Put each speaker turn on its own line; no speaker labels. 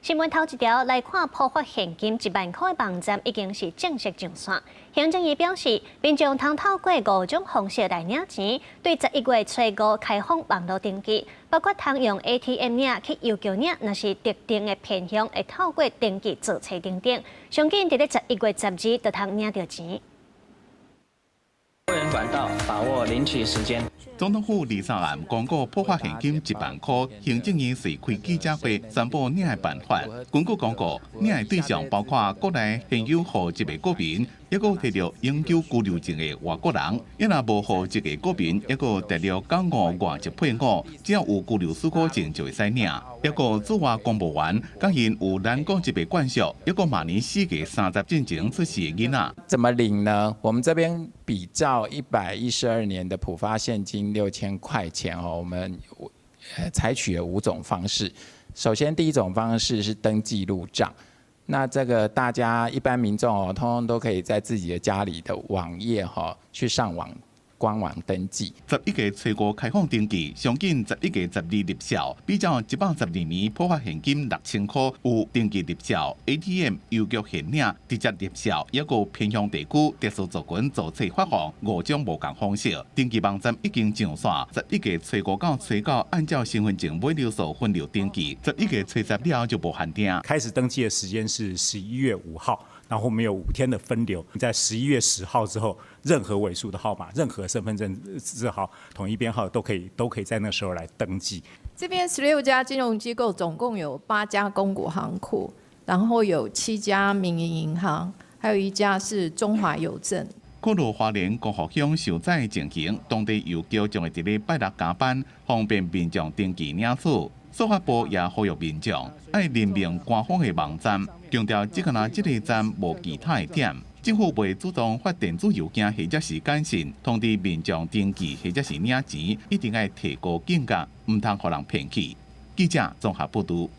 新闻头一条来看，普发现金1万块的网站已经是正式上线。行政院表示，民众通透过5种方式来领钱，对11月初5开放网络登记，包括通用 ATM 领去邮局领，若是特定的偏向，会透过登记注册等等，上紧伫咧11月12就通领到钱。
个人管道把握领取时间。
总统府23案公告普发现金1万块，行政院是开记者会宣布领的办法。根据公告，领的对象包括国内现有户籍的国民，抑个摕到永久居留证的外国人，伊若无户籍的国民，抑个摕到95外籍配偶，只要有居留许可证就会使领。抑个驻外公务员，甲因有咱国籍的惯属，抑个明年4月30进前出世的囡仔。
怎么领呢？我们这边比照112年的普发现金6000块钱哦，我们采取了5种方式。首先，第一种方式是登记入账。那这个大家一般民众哦，通通都可以在自己的家里的网页去上网官网登记。
11月初5开放登记，上紧11月12立效。比照112年普发现金6000块有登记立效 ，ATM 邮局现领直接立效，抑个偏向地区特殊族群注册发放5种无同方式。登记网站已经上线，11月初5到初9按照身份证买流数分流登记，11月初10了就无限定。
开始登记的时间是11月5号。然后我们有5天的分流，在11月10号之后，任何尾数的号码、任何身份证字号、统一编号都可以在那时候来登记。
这边16家金融机构，总共有8家公股行库，然后有7家民营银行，还有1家是中华邮政。
考虑花莲国福乡受灾情形，当地邮局将会伫咧拜六加班，方便民众登记领取。司法部也呼吁民众爱任命官方的网站，强调只干这个站无其他的点。政府未主动发电子邮件或者是简讯通知民众登记或者是领钱，一定要提高警觉，唔通互人骗去。记者综合报道。